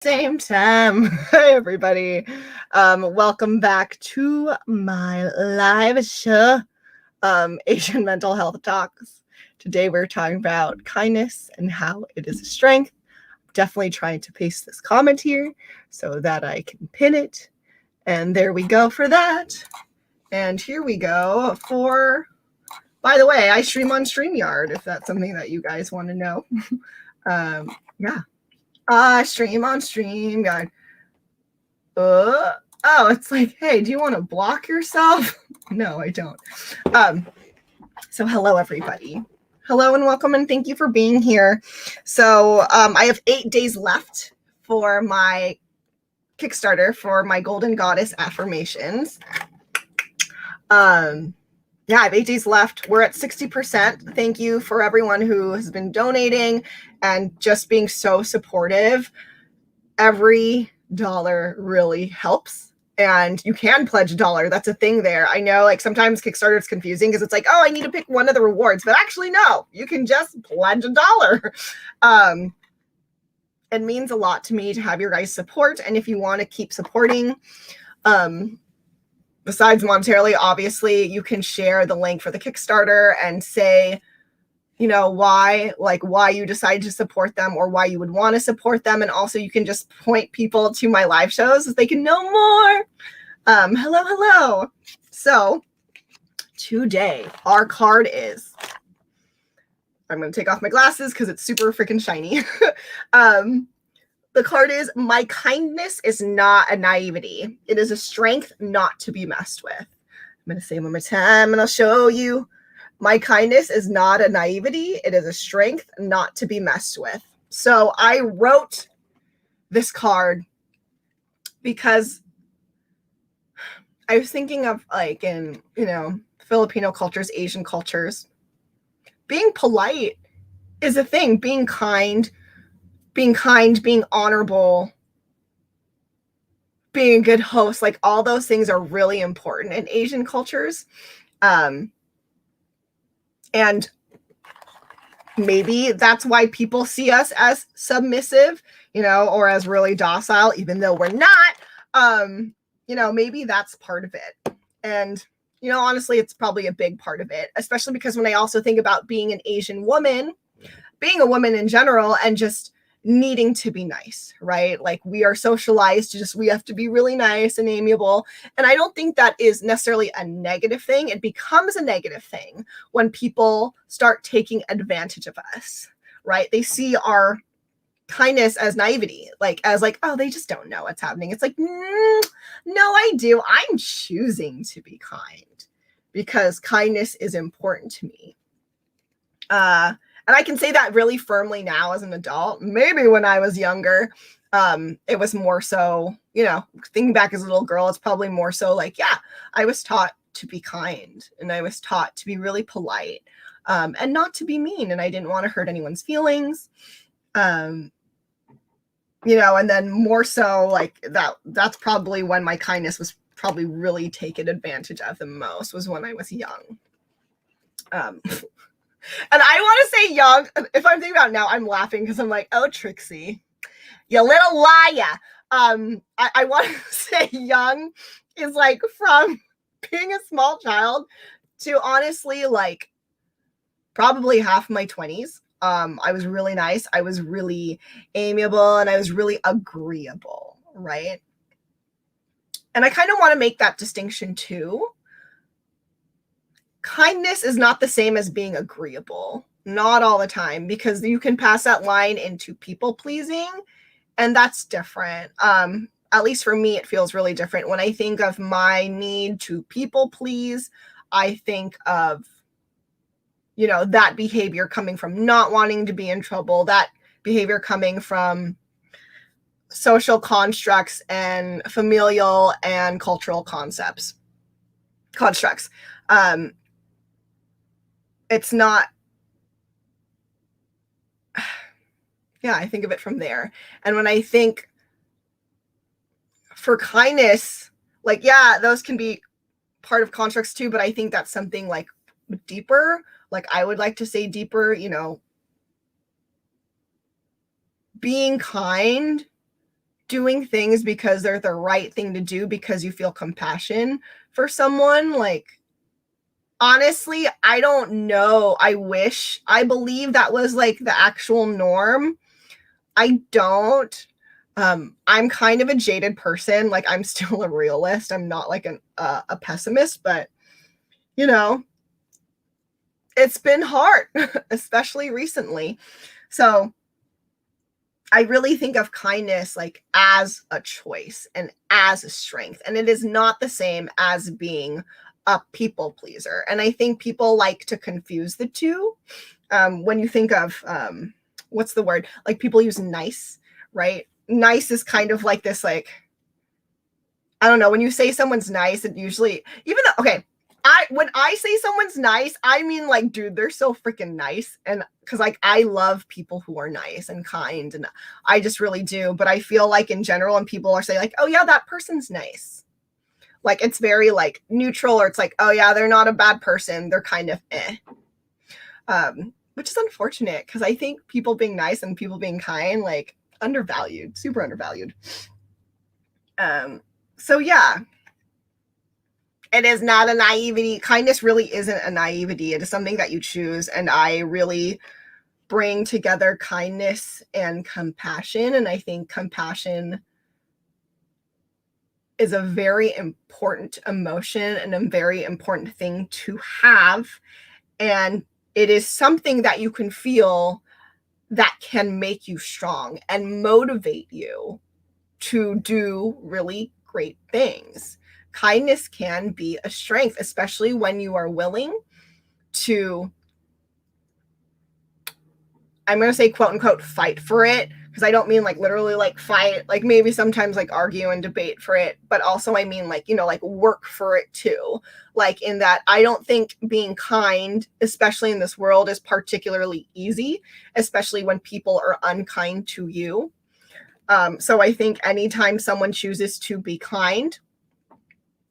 Same time. Hi, everybody. Welcome back to my live show, Asian Mental Health Talks. Today, we're talking about kindness and how it is a strength. Definitely trying to paste this comment here so that I can pin it. And there we go for that. And here we go for, by the way, I stream on StreamYard if that's something that you guys want to know. Yeah. Stream on StreamYard. It's like, hey, do you want to block yourself? No, I don't. So hello, everybody. Hello and welcome and thank you for being here. So I have 8 days left for my Kickstarter for my Golden Goddess Affirmations. Yeah, I have 8 days left. We're at 60%. Thank you for everyone who has been donating and just being so supportive. Every dollar really helps. And you can pledge $1. That's a thing there. I know, like, sometimes Kickstarter is confusing because it's like, oh, I need to pick one of the rewards. But actually, no, you can just pledge $1. It means a lot to me to have your guys' support. And if you want to keep supporting, besides monetarily, obviously, you can share the link for the Kickstarter and say, you know, why you decided to support them or why you would want to support them. And also you can just point people to my live shows so they can know more. Hello. So today our card is, I'm going to take off my glasses because it's super freaking shiny. The card is, my kindness is not a naivety. It is a strength not to be messed with. I'm going to say it one more time and I'll show you. My kindness is not a naivety. It is a strength not to be messed with. So I wrote this card because I was thinking of, like, in, Filipino cultures, Asian cultures, being polite is a thing. Being kind, being honorable, being a good host, like, all those things are really important in Asian cultures. And maybe that's why people see us as submissive, or as really docile, even though we're not. Maybe that's part of it. And, honestly, it's probably a big part of it, especially because when I also think about being an Asian woman, being a woman in general, and just needing to be nice, right? Like, we are socialized to we have to be really nice and amiable. And I don't think that is necessarily a negative thing. It becomes a negative thing when people start taking advantage of us, right? They see our kindness as naivety, as oh, they just don't know what's happening. It's like, no, I do. I'm choosing to be kind because kindness is important to me. And I can say that really firmly now as an adult. Maybe when I was younger, it was more so, thinking back as a little girl, it's probably more so like, yeah, I was taught to be kind and I was taught to be really polite, and not to be mean. And I didn't want to hurt anyone's feelings. And then more so like that's probably when my kindness was probably really taken advantage of the most, was when I was young. And I want to say young. If I'm thinking about it now, I'm laughing because I'm like, oh, Trixie, you little liar. I want to say young is like from being a small child to honestly like probably half my 20s. I was really nice. I was really amiable and I was really agreeable, right? And I kind of want to make that distinction too. Kindness is not the same as being agreeable. Not all the time, because you can pass that line into people pleasing, and that's different. At least for me, it feels really different. When I think of my need to people please, I think of, that behavior coming from not wanting to be in trouble, that behavior coming from social constructs and familial and cultural constructs. It's not, yeah, I think of it from there. And when I think for kindness, like, yeah, those can be part of constructs too, but I think that's something like deeper. Like, I would like to say deeper, being kind doing things because they're the right thing to do because you feel compassion for someone. Like, honestly, I don't know. I believe that was like the actual norm. I don't. I'm kind of a jaded person. Like, I'm still a realist. I'm not like a pessimist, but you know, it's been hard, especially recently. So I really think of kindness like as a choice and as a strength. And it is not the same as being a people pleaser. And I think people like to confuse the two. When you think of, what's the word? Like, people use nice, right? Nice is kind of like this, like, I don't know. When you say someone's nice, it usually, even though, okay, when I say someone's nice, I mean, like, dude, they're so freaking nice. And because, like, I love people who are nice and kind, and I just really do. But I feel like in general, and people are saying like, oh yeah, that person's nice, like, it's very like neutral, or it's like, oh yeah, they're not a bad person, they're kind of which is unfortunate, because I think people being nice and people being kind, like, undervalued, super undervalued. So yeah, it is not a naivety. Kindness really isn't a naivety. It is something that you choose. And I really bring together kindness and compassion. And I think compassion is a very important emotion and a very important thing to have. And it is something that you can feel that can make you strong and motivate you to do really great things. Kindness can be a strength, especially when you are willing to, I'm going to say, quote unquote, fight for it. Because I don't mean like literally like fight, like maybe sometimes like argue and debate for it, but also I mean like, you know, like work for it too. Like, in that I don't think being kind, especially in this world, is particularly easy, especially when people are unkind to you. So I think anytime someone chooses to be kind,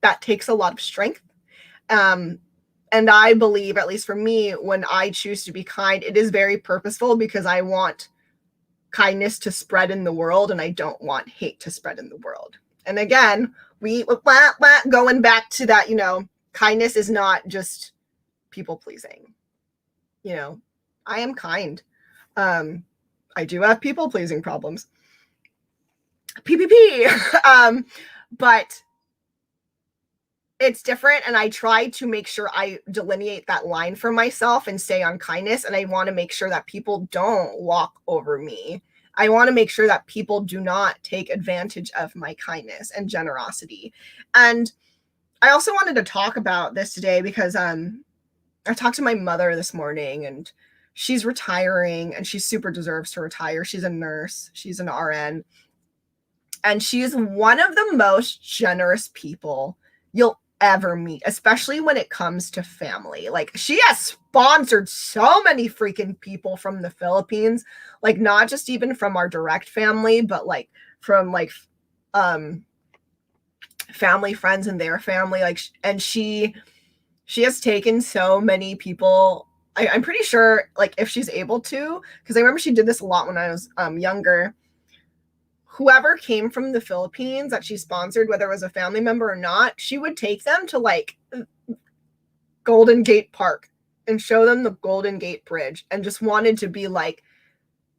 that takes a lot of strength. And I believe, at least for me, when I choose to be kind, it is very purposeful, because I want kindness to spread in the world, and I don't want hate to spread in the world. And again, going back to that, you know, kindness is not just people pleasing. You know, I am kind. I do have people pleasing problems. PPP. But it's different, and I try to make sure I delineate that line for myself and stay on kindness, and I want to make sure that people don't walk over me. I want to make sure that people do not take advantage of my kindness and generosity. And I also wanted to talk about this today because I talked to my mother this morning, and she's retiring, and she super deserves to retire. She's a nurse, she's an RN, and she is one of the most generous people you'll ever meet, especially when it comes to family. Like, she has sponsored so many freaking people from the Philippines, like, not just even from our direct family, but like from like family friends and their family. Like, and she has taken so many people. I'm pretty sure, like, if she's able to, because I remember she did this a lot when I was younger, whoever came from the Philippines that she sponsored, whether it was a family member or not, she would take them to like Golden Gate Park and show them the Golden Gate Bridge, and just wanted to be like,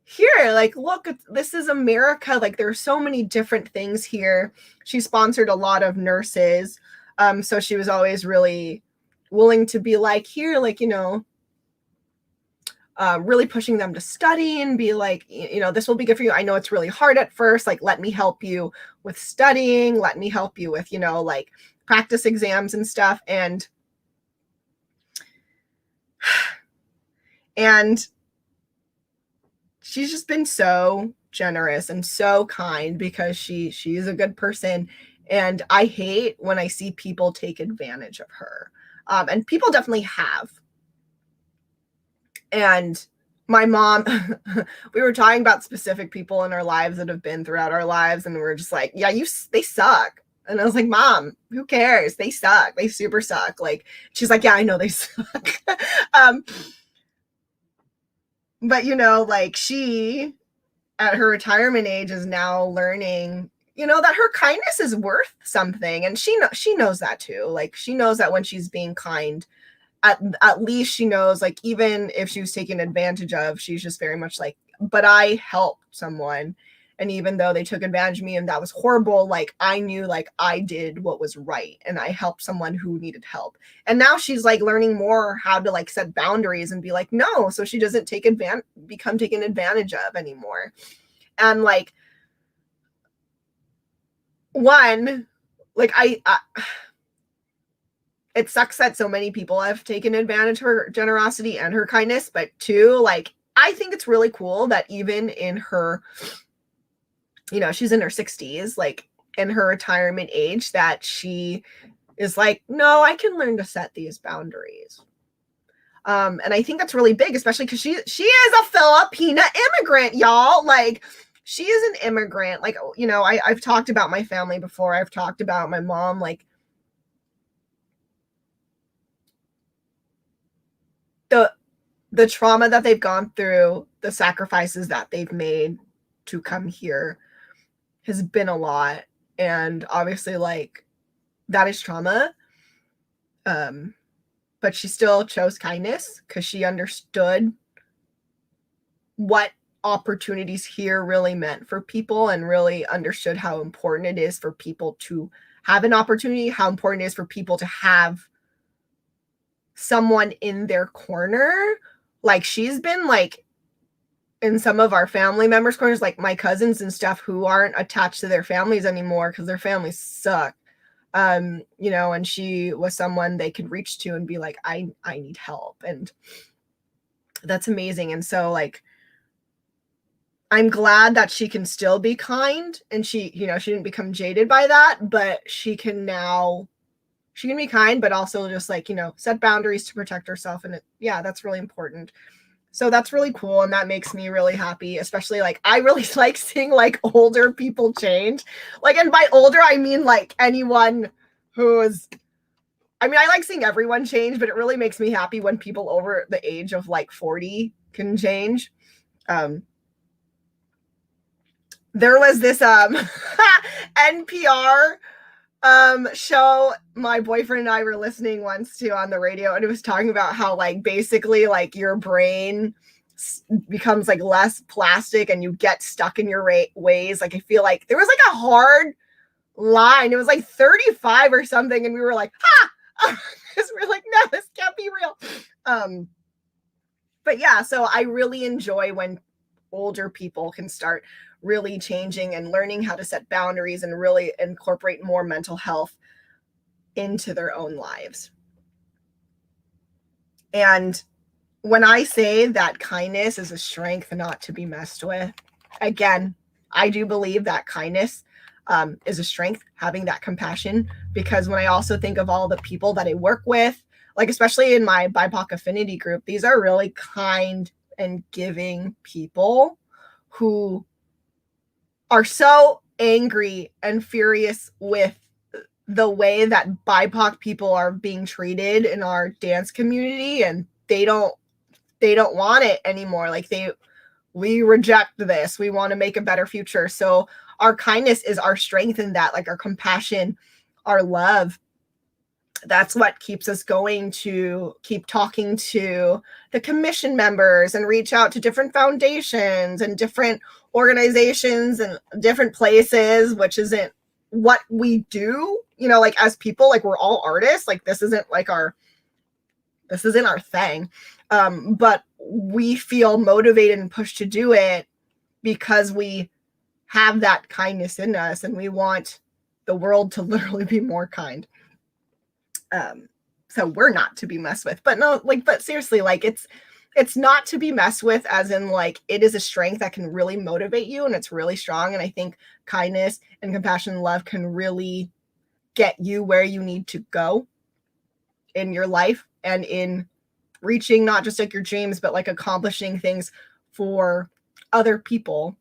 here, like, look, this is America. Like, there's so many different things here. She sponsored a lot of nurses. So she was always really willing to be like, here, like, you know, really pushing them to study and be like, you know, this will be good for you. I know it's really hard at first. Like, let me help you with studying. Let me help you with, you know, like practice exams and stuff. And she's just been so generous and so kind, because she's a good person. And I hate when I see people take advantage of her. And people definitely have. And my mom, we were talking about specific people in our lives that have been throughout our lives, and we're just like, yeah, they suck. And I was like, Mom, who cares? They suck. They super suck. Like, she's like, yeah, I know they suck. But you know, like, she at her retirement age is now learning, that her kindness is worth something. And she knows that too. Like, she knows that when she's being kind, at least she knows, like, even if she was taken advantage of, she's just very much like, but I helped someone. And even though they took advantage of me and that was horrible, like, I knew, like, I did what was right and I helped someone who needed help. And now she's like learning more how to like set boundaries and be like, no, so she doesn't become taken advantage of anymore. And like, one, like, it sucks that so many people have taken advantage of her generosity and her kindness, but two, like, I think it's really cool that even in her, she's in her 60s, like in her retirement age, that she is like, no, I can learn to set these boundaries. And I think that's really big, especially because she is a Filipina immigrant, y'all. Like, she is an immigrant. Like, I've talked about my family before. I've talked about my mom. Like, the trauma that they've gone through, the sacrifices that they've made to come here has been a lot. And obviously, like, that is trauma. But she still chose kindness because she understood what opportunities here really meant for people and really understood how important it is for people to have an opportunity, how important it is for people to have someone in their corner. Like, she's been like in some of our family members' corners, like my cousins and stuff, who aren't attached to their families anymore because their families suck. And she was someone they could reach to and be like, I need help. And that's amazing. And so, like, I'm glad that she can still be kind, and she didn't become jaded by that, but she can be kind, but also just like, set boundaries to protect herself. And that's really important. So that's really cool. And that makes me really happy, especially like, I really like seeing like older people change. Like, and by older, I mean like anyone I like seeing everyone change, but it really makes me happy when people over the age of like 40 can change. There was this NPR show my boyfriend and I were listening once to on the radio, and it was talking about how, like, basically, like, your brain becomes like less plastic and you get stuck in your ways. Like, I feel like there was like a hard line. It was like 35 or something, and we were like, because we're like, no, this can't be real. But yeah, so I really enjoy when older people can start really changing and learning how to set boundaries and really incorporate more mental health into their own lives. And when I say that kindness is a strength not to be messed with, again, I do believe that kindness is a strength, having that compassion, because when I also think of all the people that I work with, like especially in my BIPOC affinity group, these are really kind and giving people who are so angry and furious with the way that BIPOC people are being treated in our dance community, and they don't want it anymore. Like, we reject this. We want to make a better future. So our kindness is our strength in that, like our compassion, our love. That's what keeps us going to keep talking to the commission members and reach out to different foundations and different organizations and different places, which isn't what we do, like as people, like we're all artists. Like, this isn't our thing. But we feel motivated and pushed to do it because we have that kindness in us, and we want the world to literally be more kind. So we're not to be messed with, but no, like, but seriously, like, it's not to be messed with, as in, like, it is a strength that can really motivate you, and it's really strong. And I think kindness and compassion and love can really get you where you need to go in your life and in reaching not just like your dreams, but like accomplishing things for other people.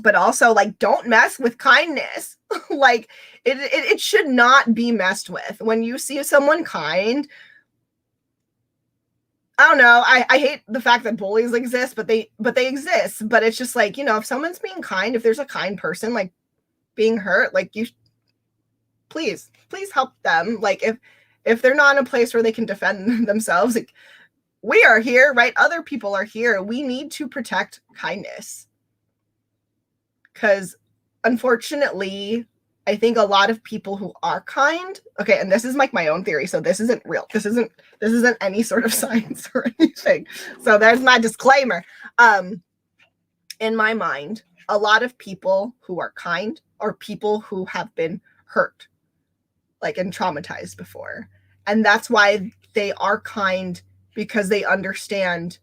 But also, like, don't mess with kindness. Like, it should not be messed with. When you see someone kind, I don't know. I hate the fact that bullies exist, but they exist. But it's just like, you know, if someone's being kind, if there's a kind person like being hurt, like you please help them. Like if they're not in a place where they can defend themselves, like, we are here, right? Other people are here. We need to protect kindness. Because unfortunately, I think a lot of people who are kind, okay, and this is like my own theory, so this isn't real. This isn't any sort of science or anything. So there's my disclaimer. In my mind, a lot of people who are kind are people who have been hurt, like, and traumatized before. And that's why they are kind, because they understand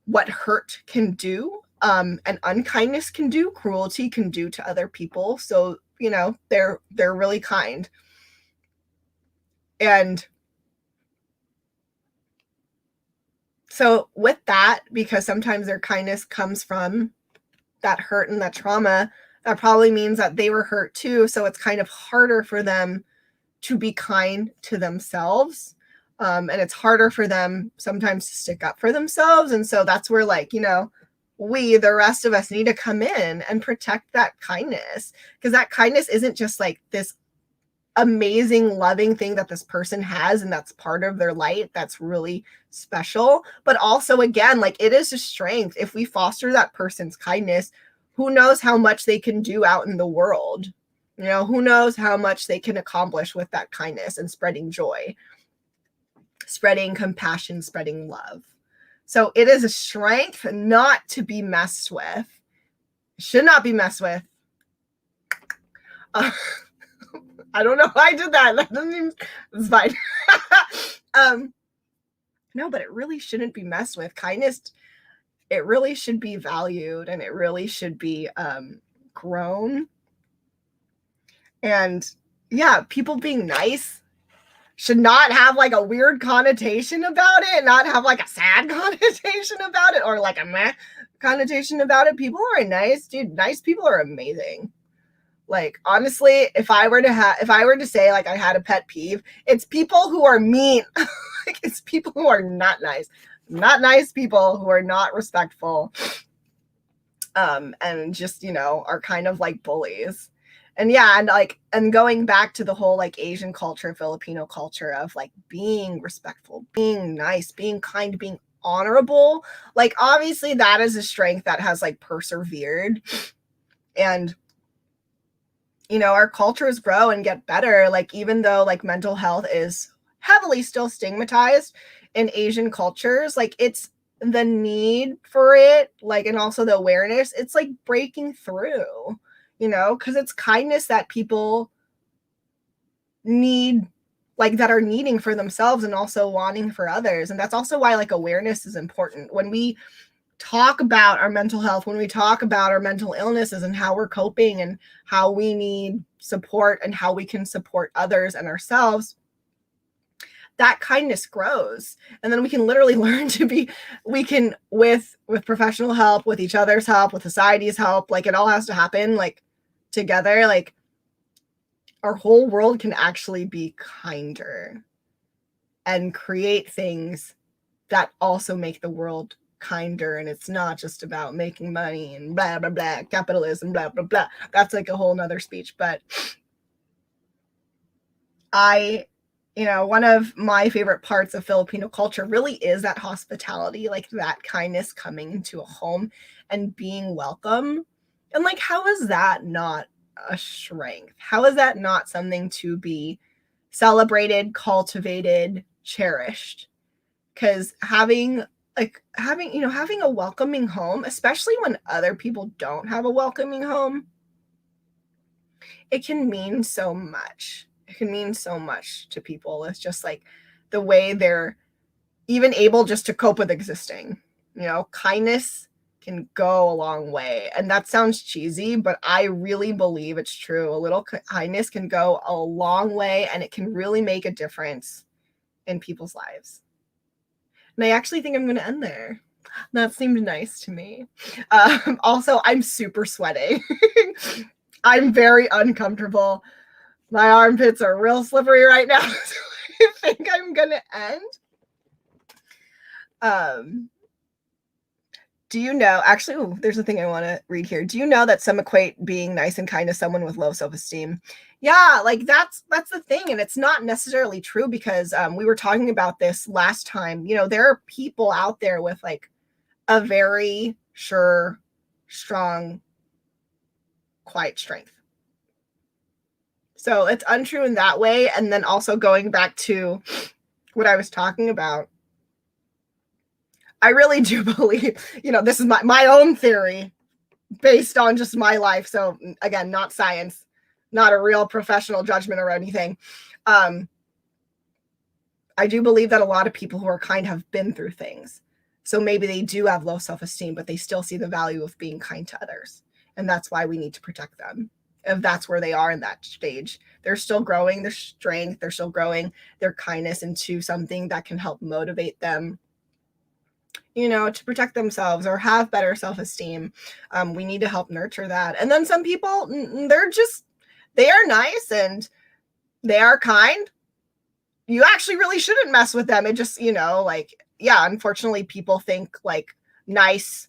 what hurt can do, and unkindness can do, cruelty can do to other people. So, you know, they're really kind. And so with that, because sometimes their kindness comes from that hurt and that trauma, that probably means that they were hurt too. So it's kind of harder for them to be kind to themselves. And it's harder for them sometimes to stick up for themselves. And so that's where, like, you know, we, the rest of us, need to come in and protect that kindness, because that kindness isn't just like this amazing, loving thing that this person has and that's part of their light that's really special. But also, again, like, it is a strength. If we foster that person's kindness, who knows how much they can do out in the world? You know, who knows how much they can accomplish with that kindness and spreading joy, spreading compassion, spreading love. So it is a strength not to be messed with. Should not be messed with. I don't know why I did that. That doesn't even, it's fine. No, but it really shouldn't be messed with. Kindness, it really should be valued, and it really should be grown. And yeah, people being nice should not have like a weird connotation about it, not have like a sad connotation about it, or like a meh connotation about it. People are nice, dude. Nice people are amazing. Like, honestly, if I were to say like I had a pet peeve, it's people who are mean. Like, it's people who are not nice people who are not respectful, and just, you know, are kind of like bullies. And yeah, and going back to the whole like Asian culture, Filipino culture of like being respectful, being nice, being kind, being honorable, like, obviously that is a strength that has like persevered. And, you know, our cultures grow and get better. Like, even though like mental health is heavily still stigmatized in Asian cultures, like, it's the need for it, like, and also the awareness, it's like breaking through, you know, because it's kindness that people need, like, that are needing for themselves and also wanting for others. And that's also why like awareness is important. When we talk about our mental health, when we talk about our mental illnesses and how we're coping and how we need support and how we can support others and ourselves, that kindness grows. And then we can literally learn to be, we can, with professional help, with each other's help, with society's help, like, it all has to happen like together. Like, our whole world can actually be kinder and create things that also make the world kinder. And it's not just about making money and blah blah blah, capitalism, blah blah blah. That's like a whole nother speech. But you know, one of my favorite parts of Filipino culture really is that hospitality, like that kindness, coming to a home and being welcome. And like, how is that not a strength? How is that not something to be celebrated, cultivated, cherished? Because having a welcoming home, especially when other people don't have a welcoming home, it can mean so much. It can mean so much to people. It's just like the way they're even able just to cope with existing. You know, kindness can go a long way. And that sounds cheesy, but I really believe it's true. A little kindness can go a long way, and it can really make a difference in people's lives. And I actually think I'm going to end there. That seemed nice to me. Also, I'm super sweating. I'm very uncomfortable. My armpits are real slippery right now. So I think I'm going to end. Do you know, actually, ooh, there's a thing I want to read here. Do you know that some equate being nice and kind to someone with low self-esteem? Yeah, like that's the thing. And it's not necessarily true because we were talking about this last time. You know, there are people out there with like a very sure, strong, quiet strength. So it's untrue in that way. And then also going back to what I was talking about, I really do believe, you know, this is my own theory based on just my life. So again, not science, not a real professional judgment or anything. I do believe that a lot of people who are kind have been through things. So maybe they do have low self-esteem, but they still see the value of being kind to others. And that's why we need to protect them. If that's where they are in that stage, they're still growing their strength. They're still growing their kindness into something that can help motivate them, you know, to protect themselves or have better self-esteem. We need to help nurture that. And then some people, they are nice and they are kind. You actually really shouldn't mess with them. It just, you know, like, yeah, unfortunately people think like nice,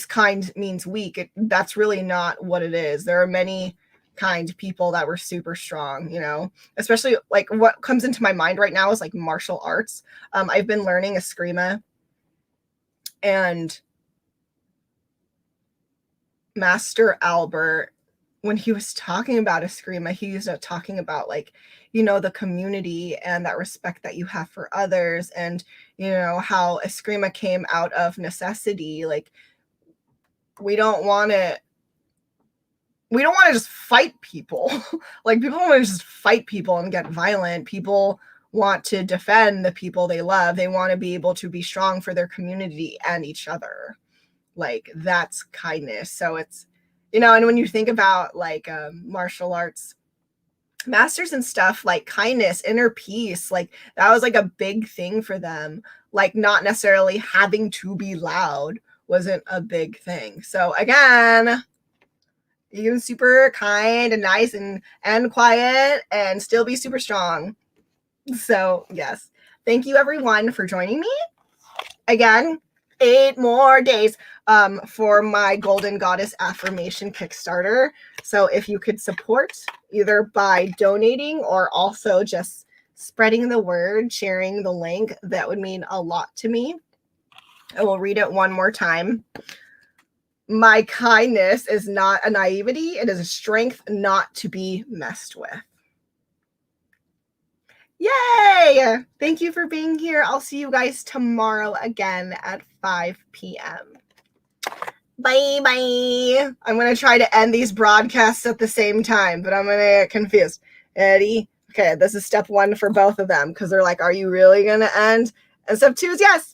kind means weak. That's really not what it is. There are many kind people that were super strong, you know, especially like what comes into my mind right now is like martial arts. I've been learning Eskrima. And Master Albert, when he was talking about Eskrima, he was talking about like, you know, the community and that respect that you have for others, and you know how Eskrima came out of necessity. Like we don't want to just fight people. Like people want to just fight people and get violent. People want to defend the people they love. They want to be able to be strong for their community and each other. Like that's kindness. So it's, you know, and when you think about like martial arts masters and stuff, like kindness, inner peace, like that was like a big thing for them. Like not necessarily having to be loud wasn't a big thing. So again, you can be super kind and nice and quiet and still be super strong. So yes, thank you everyone for joining me. Again, 8 more days for my Golden Goddess Affirmation Kickstarter. So if you could support either by donating or also just spreading the word, sharing the link, that would mean a lot to me. I will read it one more time. My kindness is not a naivety. It is a strength not to be messed with. Yay! Thank you for being here. I'll see you guys tomorrow again at 5 p.m. Bye. I'm going to try to end these broadcasts at the same time, but I'm going to get confused. Eddie. Okay, this is step 1 for both of them because they're like, are you really going to end? And step 2 is yes.